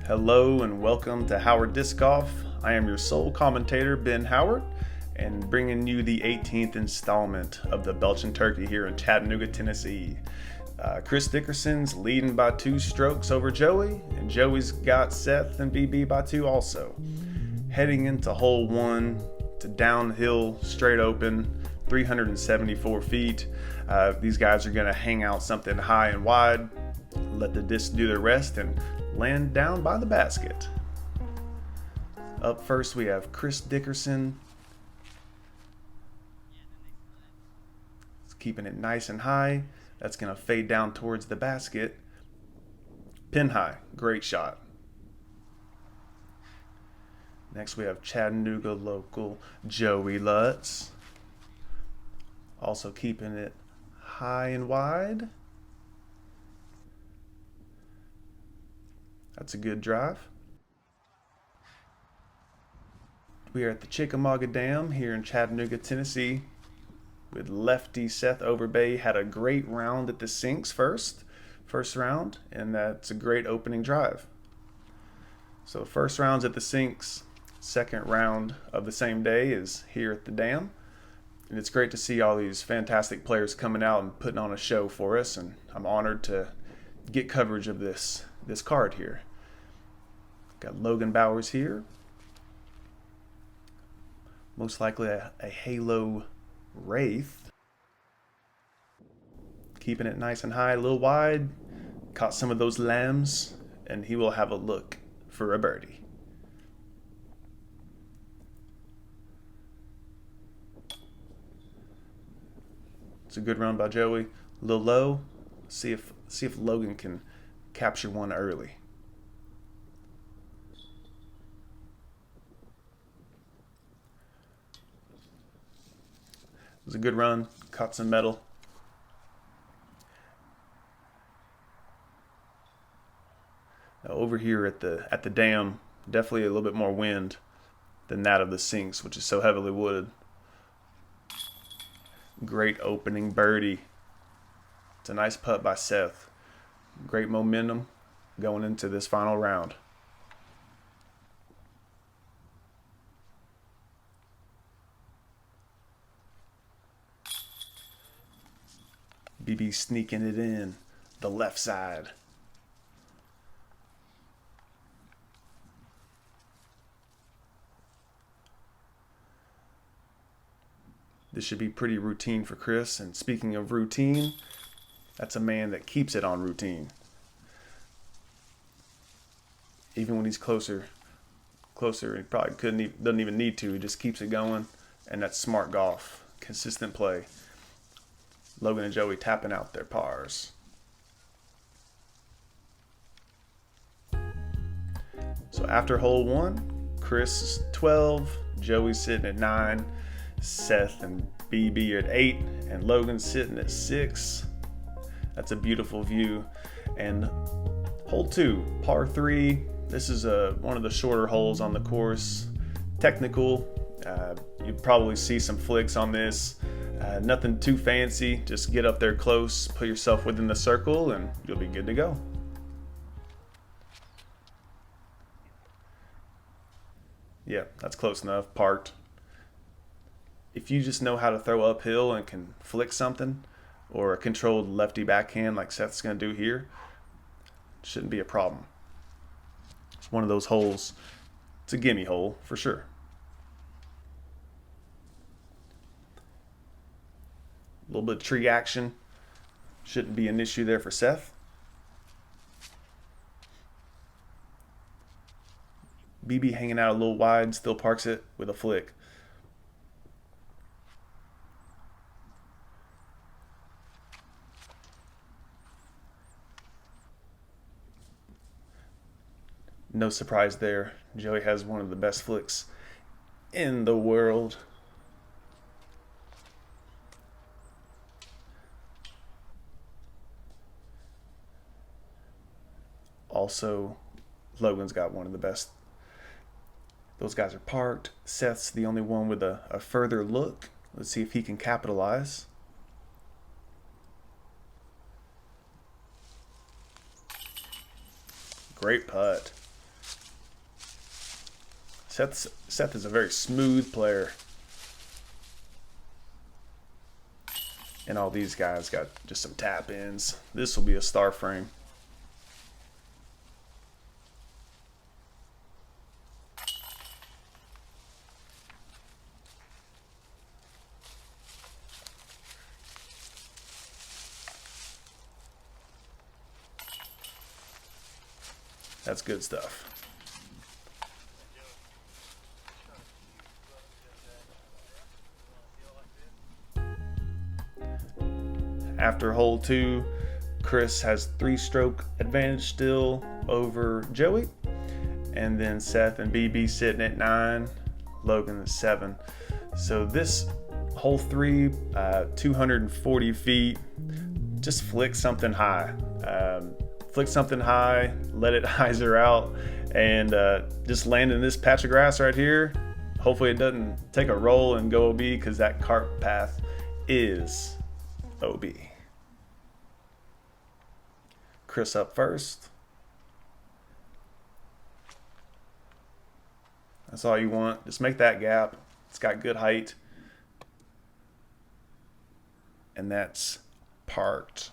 Hello and welcome to Howard Disc Golf. I am your sole commentator, Ben Howard, and bringing you the 18th installment of the Belch'n Turkey here in Chattanooga, Tennessee. Chris Dickerson's leading by 2 strokes over Joey, and Joey's got Seth and BB by 2 also. Heading into hole 1, it's a downhill, straight open, 374 feet. These guys are going to hang out something high and wide, let the disc do the rest, and land down by the basket. Up first we have Chris Dickerson. He's keeping it nice and high. That's going to fade down towards the basket. Pin high, great shot. Next we have Chattanooga local Joey Lutz. Also keeping it high and wide. That's a good drive. We are at the Chickamauga Dam here in Chattanooga, Tennessee, with lefty Seth Overbay. Had a great round at the sinks first round, and that's a great opening drive. So first round's at the sinks, second round of the same day is here at the dam. And it's great to see all these fantastic players coming out and putting on a show for us, and I'm honored to get coverage of this card here. Got Logan Bowers here. Most likely a Halo Wraith. Keeping it nice and high, a little wide. Caught some of those lambs, and he will have a look for a birdie. It's a good run by Joey. A little low. See if Logan can capture one early. It was a good run. Caught some metal. Now over here at the dam, definitely a little bit more wind than that of the sinks, which is so heavily wooded. Great opening birdie. It's a nice putt by Seth. Great momentum going into this final round. BB sneaking it in the left side. This should be pretty routine for Chris. And speaking of routine, that's a man that keeps it on routine. Even when he's closer, he probably doesn't even need to. He just keeps it going, and that's smart golf, consistent play. Logan and Joey tapping out their pars. So after hole 1, Chris is 12, Joey's sitting at 9, Seth and BB are at 8, and Logan's sitting at 6. That's a beautiful view. And hole 2, par 3. This is one of the shorter holes on the course. Technical. You'll probably see some flicks on this. Nothing too fancy. Just get up there close, put yourself within the circle, and you'll be good to go. Yeah, that's close enough. Parked. If you just know how to throw uphill and can flick something, or a controlled lefty backhand like Seth's going to do here, it shouldn't be a problem. It's one of those holes. It's a gimme hole for sure. A little bit of tree action. Shouldn't be an issue there for Seth. BB hanging out a little wide, still parks it with a flick. No surprise there. Joey has one of the best flicks in the world. Also, Logan's got one of the best. Those guys are parked. Seth's the only one with a further look. Let's see if he can capitalize. Great putt. Seth is a very smooth player. And all these guys got just some tap ins. This will be a star frame. That's good stuff. After hole 2, Chris has 3-stroke advantage still over Joey. And then Seth and BB sitting at 9, Logan at 7. So this hole 3, 240 feet, just flick something high. Flick something high, let it hyzer out, and just land in this patch of grass right here. Hopefully it doesn't take a roll and go OB, because that cart path is OB. Chris up first. That's all you want. Just make that gap. It's got good height. And that's parked.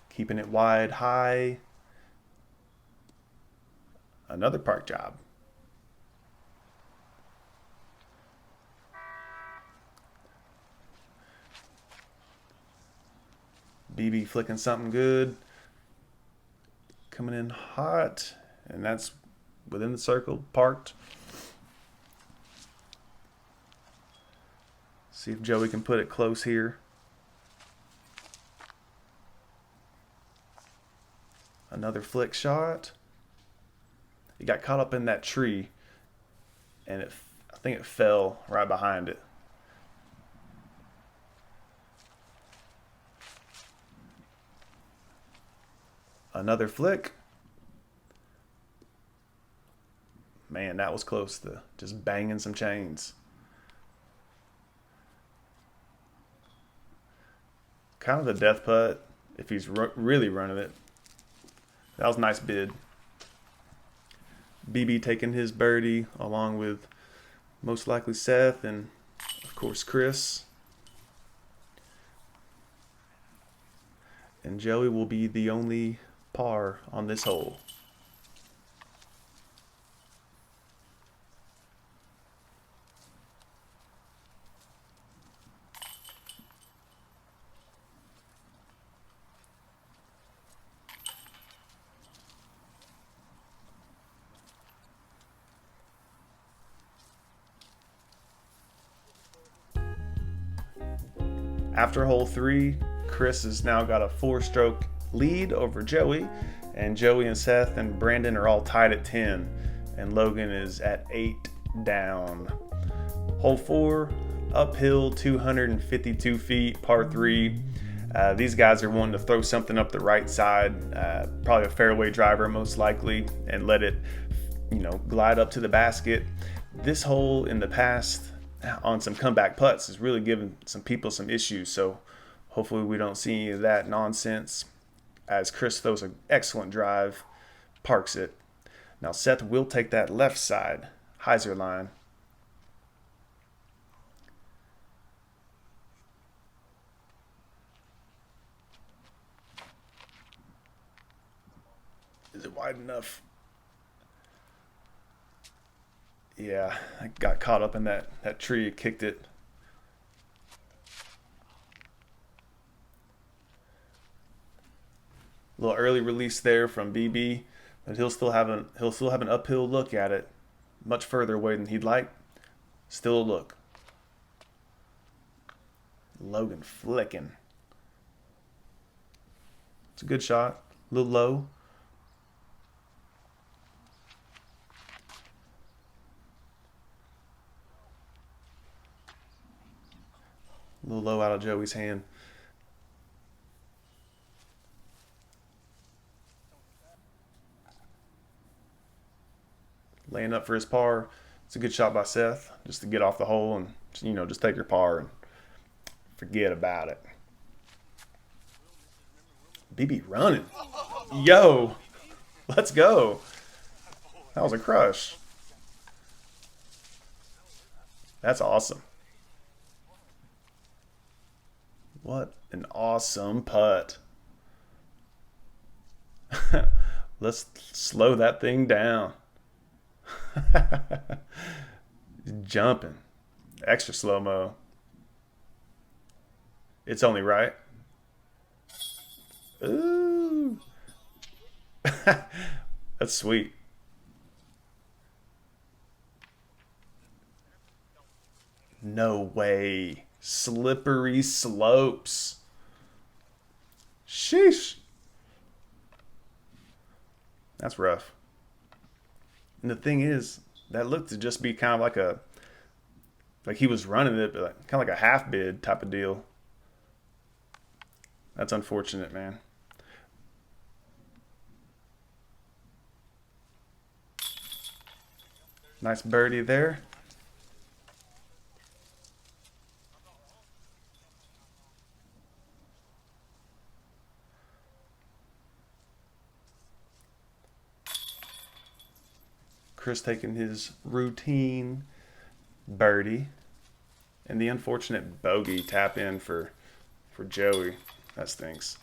Keeping it wide, high. Another park job. BB flicking something good. Coming in hot. And that's within the circle, parked. See if Joey can put it close here. Another flick shot. He got caught up in that tree, and I think it fell right behind it. Another flick. Man, that was close to just banging some chains. Kind of a death putt if he's really running it. That was a nice bid. BB taking his birdie along with most likely Seth and of course Chris. And Joey will be the only par on this hole. After hole 3, Chris has now got a 4-stroke lead over Joey, and Joey and Seth and Brandon are all tied at 10, and Logan is at 8 down. Hole 4, uphill, 252 feet, par 3. These guys are wanting to throw something up the right side, probably a fairway driver most likely, and let it, glide up to the basket. This hole in the past on some comeback putts is really giving some people some issues, so hopefully we don't see any of that nonsense as Chris throws an excellent drive, parks it. Now Seth will take that left side hyzer line. Is it wide enough? Yeah, I got caught up in that tree, kicked it. A little early release there from BB, but he'll still have an uphill look at it, much further away than he'd like. Still a look. Logan flicking. It's a good shot, a little low. A little low out of Joey's hand. Laying up for his par. It's a good shot by Seth, just to get off the hole and just take your par and forget about it. BB running. Yo, let's go. That was a crush. That's awesome. What an awesome putt. Let's slow that thing down. Jumping. Extra slow-mo. It's only right. Ooh. That's sweet. No way. Slippery slopes. Sheesh. That's rough. And the thing is, that looked to just be kind of like he was running it, but like, kind of like a half bid type of deal. That's unfortunate, man. Nice birdie there. Chris taking his routine birdie. And the unfortunate bogey tap in for Joey. That stinks.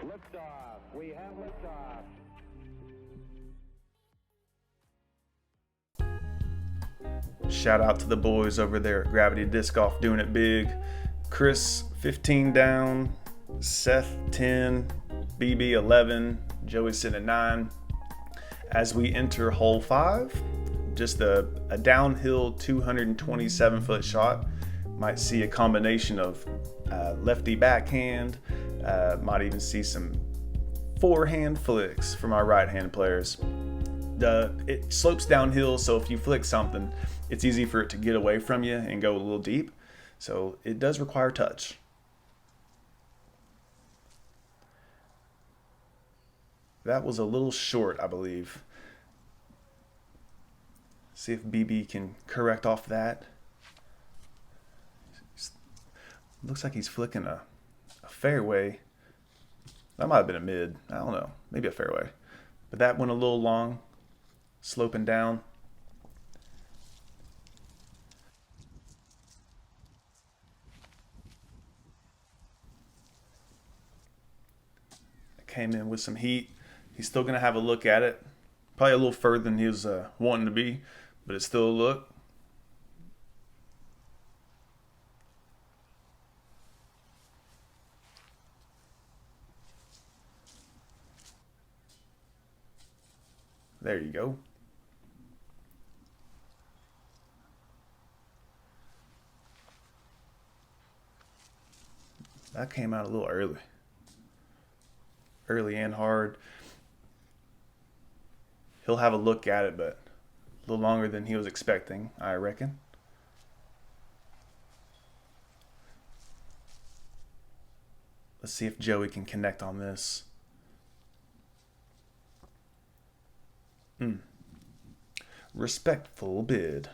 Liftoff. We have liftoff. Shout out to the boys over there at Gravity Disc Golf doing it big. Chris 15 down, Seth 10, BB 11, Joey sitting at 9. As we enter hole 5, just a downhill 227-foot shot. Might see a combination of lefty backhand, might even see some forehand flicks from our right-hand players. It slopes downhill, so if you flick something, it's easy for it to get away from you and go a little deep. So it does require touch. That was a little short, I believe. See if BB can correct off that. Looks like he's flicking a fairway. That might have been a mid. I don't know. Maybe a fairway. But that went a little long, sloping down. Came in with some heat. He's still going to have a look at it. Probably a little further than he was wanting to be, but it's still a look. There you go. That came out a little early. Early and hard. He'll have a look at it, but a little longer than he was expecting, I reckon. Let's see if Joey can connect on this. Respectful bid.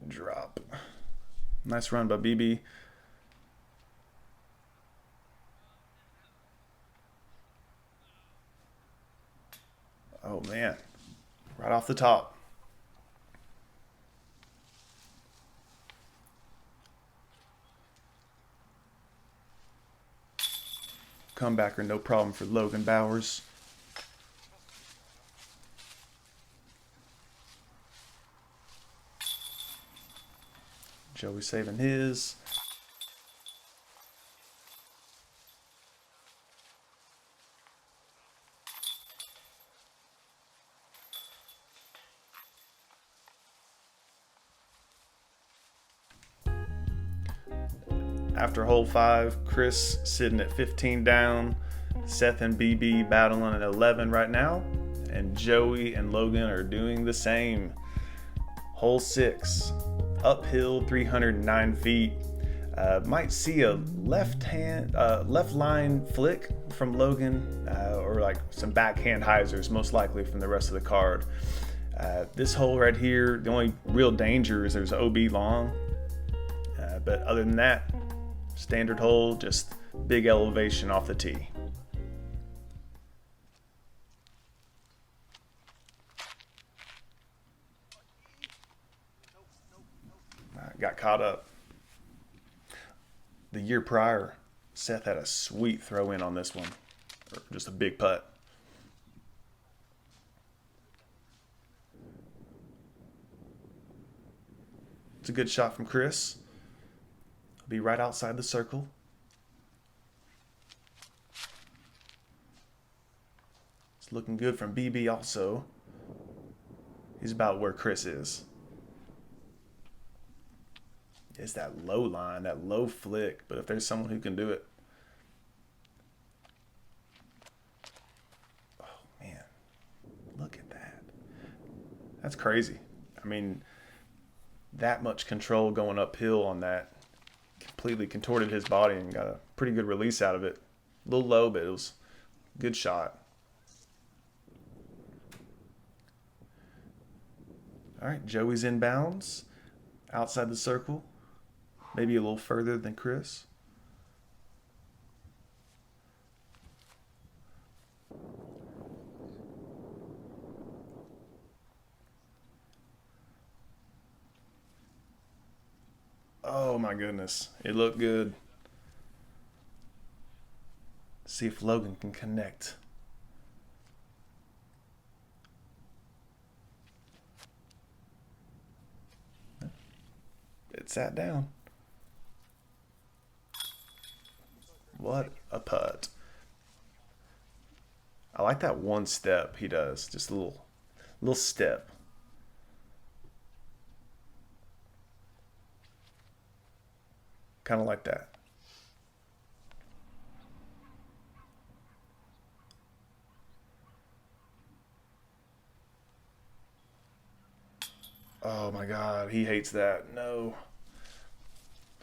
Drop. Nice run by BB. Oh man, right off the top. Comebacker, no problem for Logan Bowers. Joey saving his. After hole 5, Chris sitting at 15 down, Seth and BB battling at 11 right now, and Joey and Logan are doing the same. Hole 6, uphill 309 feet. Might see a left line flick from Logan, or like some backhand hyzers, most likely from the rest of the card. This hole right here, the only real danger is there's OB long, but other than that, standard hole, just big elevation off the tee. Got caught up. The year prior, Seth had a sweet throw in on this one, or just a big putt. It's a good shot from Chris. He'll be right outside the circle. It's looking good from BB also. He's about where Chris is. It's that low line, that low flick, but if there's someone who can do it. Oh, man. Look at that. That's crazy. I mean, that much control going uphill on that. Completely contorted his body and got a pretty good release out of it. A little low, but it was a good shot. All right, Joey's inbounds. Outside the circle. Maybe a little further than Chris. Oh my goodness. It looked good. See if Logan can connect. It sat down. What a putt. I like that one step he does. Just a little step. Kind of like that. Oh my God, he hates that. No.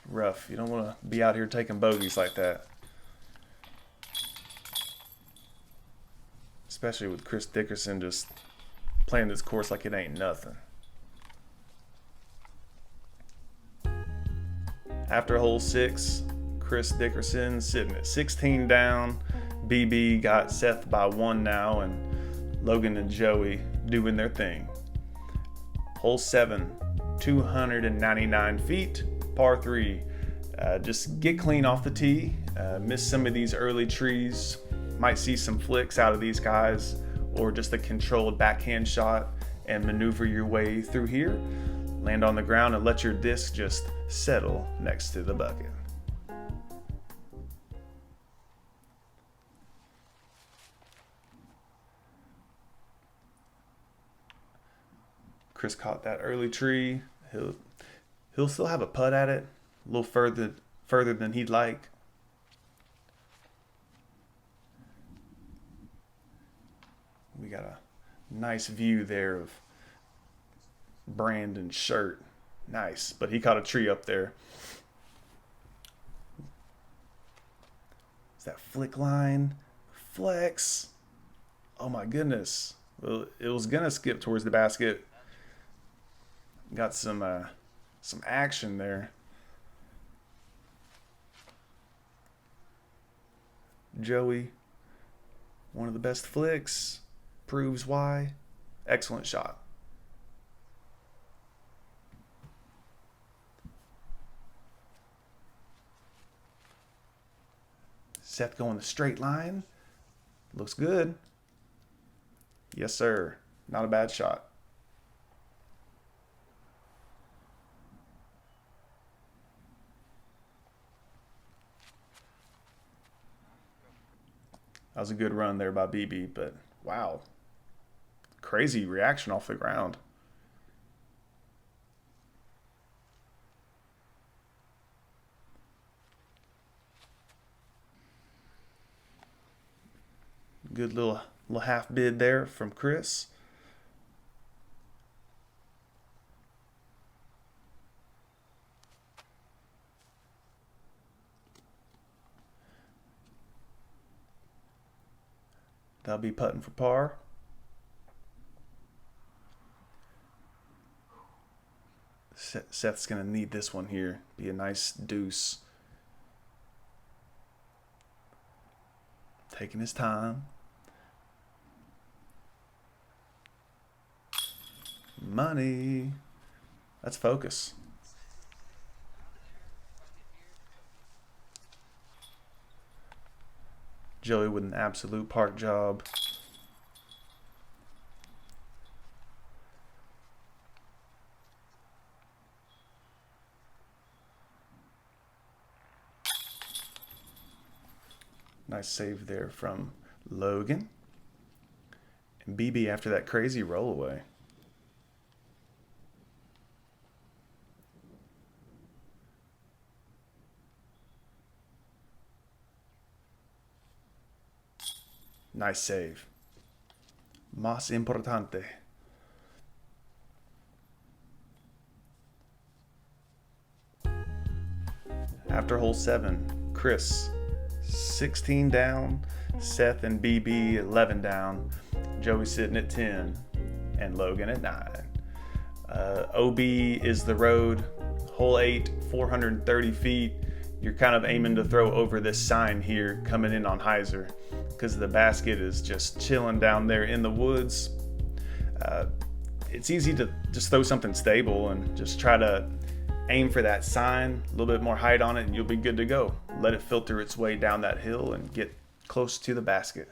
Rough. You don't want to be out here taking bogeys like that. Especially with Chris Dickerson just playing this course like it ain't nothing. After hole 6, Chris Dickerson sitting at 16 down. BB got Seth by 1 now, and Logan and Joey doing their thing. Hole 7, 299 feet, par 3. Just get clean off the tee. Miss some of these early trees. Might see some flicks out of these guys, or just a controlled backhand shot and maneuver your way through here. Land on the ground and let your disc just settle next to the bucket. Chris caught that early tree. He'll still have a putt at it, a little further than he'd like. We got a nice view there of Brandon's shirt. Nice, but he caught a tree up there. Is that flick line? Flex. Oh my goodness. Well, it was gonna skip towards the basket. Got some action there. Joey, one of the best flicks. Proves why. Excellent shot. Seth going the straight line. Looks good. Yes, sir. Not a bad shot. That was a good run there by BB, but wow. Crazy reaction off the ground. Good little half bid there from Chris. That'll be putting for par. Seth's going to need this one here. Be a nice deuce. Taking his time. Money. That's focus. Joey with an absolute park job. Nice save there from Logan. And BB after that crazy rollaway. Nice save. Más importante. After hole 7, Chris 16 down, Seth and BB 11 down, Joey sitting at 10, and Logan at 9. OB is the road, hole 8, 430 feet. You're kind of aiming to throw over this sign here coming in on hyzer because the basket is just chilling down there in the woods. It's easy to just throw something stable and just try to aim for that sign, a little bit more height on it, and you'll be good to go. Let it filter its way down that hill and get close to the basket.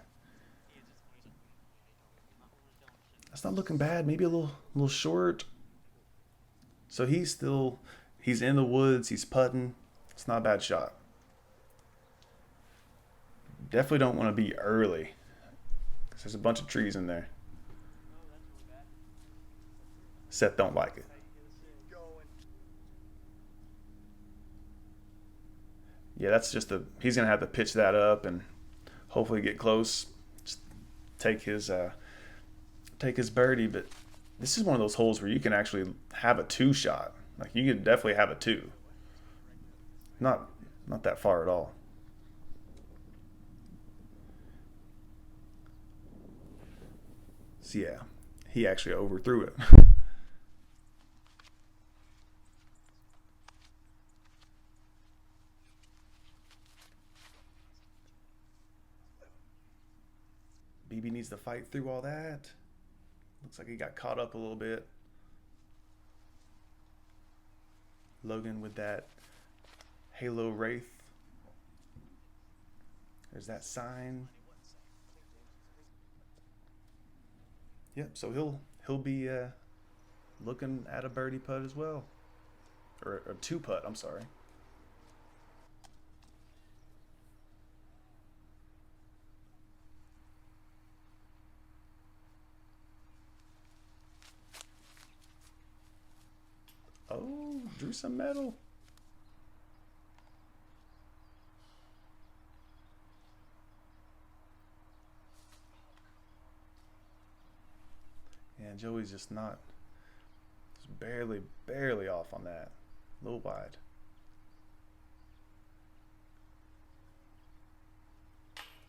That's not looking bad. Maybe a little short. So he's in the woods. He's putting. It's not a bad shot. Definitely don't want to be early because there's a bunch of trees in there. Seth don't like it. Yeah, that's just he's gonna have to pitch that up and hopefully get close. Just take his birdie. But this is one of those holes where you can actually have a 2 shot. Like you could definitely have a 2. Not that far at all. So yeah, he actually overthrew it. BB needs to fight through all that. Looks like he got caught up a little bit. Logan with that Halo Wraith. There's that sign. Yep, so he'll be looking at a birdie putt as well. Or a 2 putt, I'm sorry. Oh, drew some metal. And Joey's just barely off on that. A little wide.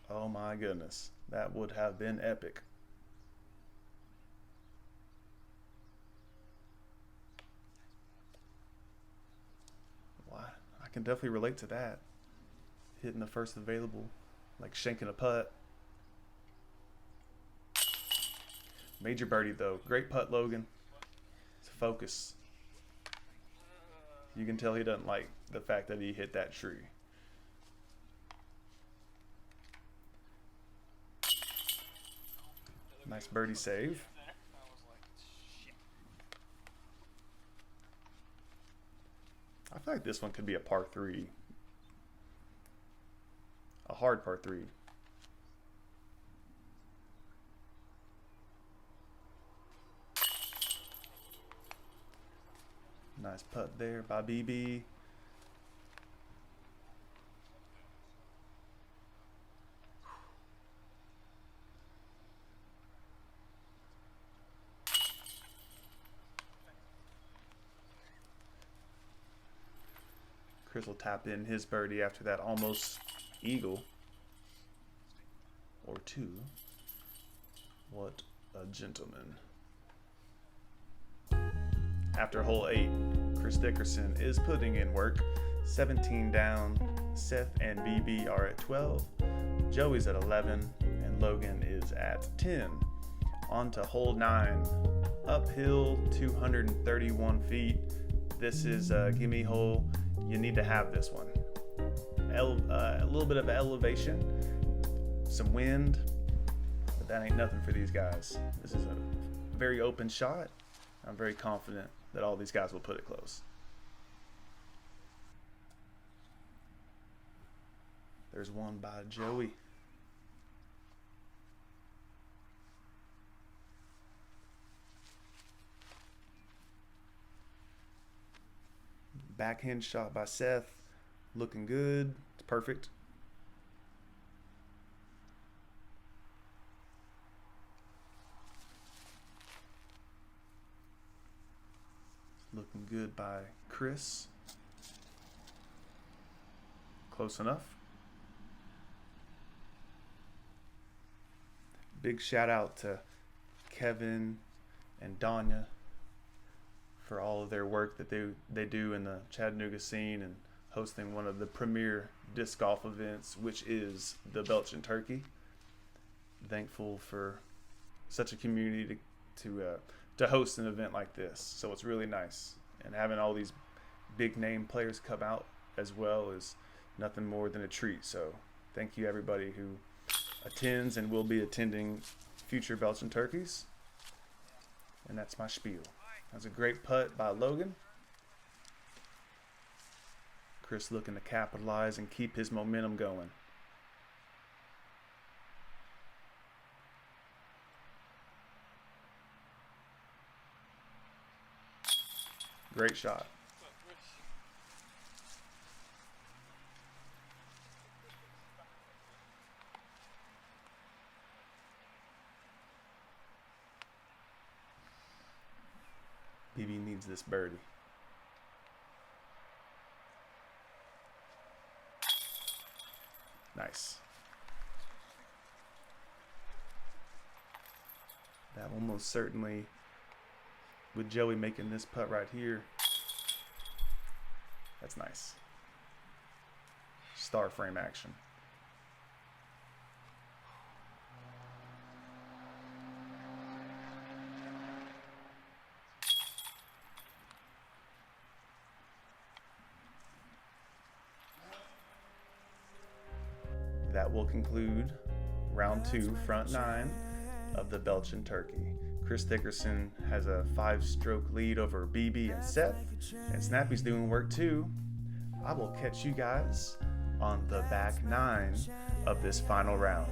Oh my goodness. That would have been epic. Wow, I can definitely relate to that. Hitting the first available, like shanking a putt. Major birdie though. Great putt, Logan. It's focus. You can tell he doesn't like the fact that he hit that tree. Nice birdie save. I feel like this one could be a par 3. A hard par 3. Nice putt there by BB. Chris will tap in his birdie after that almost eagle. Or two. What a gentleman. After hole 8, Chris Dickerson is putting in work. 17 down. Seth and BB are at 12. Joey's at 11. And Logan is at 10. On to hole 9. Uphill, 231 feet. This is a gimme hole. You need to have this one. A little bit of elevation, some wind, but that ain't nothing for these guys. This is a very open shot. I'm very confident that all these guys will put it close. There's one by Joey. Backhand shot by Seth. Looking good. It's perfect. Looking good by Chris. Close enough. Big shout out to Kevin and Danya for all of their work that they do in the Chattanooga scene and hosting one of the premier disc golf events, which is the Belch'n Turkey. Thankful for such a community to host an event like this. So it's really nice, and having all these big name players come out as well is nothing more than a treat. So thank you everybody who attends and will be attending future Belch'n Turkeys. And that's my spiel. That's a great putt by Logan. Chris looking to capitalize and keep his momentum going. Great shot. BB needs this birdie. Nice. That will most certainly, with Joey making this putt right here, that's nice. Star frame action. That will conclude round 2, front 9 of the Belch'n Turkey. Chris Dickerson has a 5-stroke lead over BB and Seth, and Snappy's doing work too. I will catch you guys on the back 9 of this final round.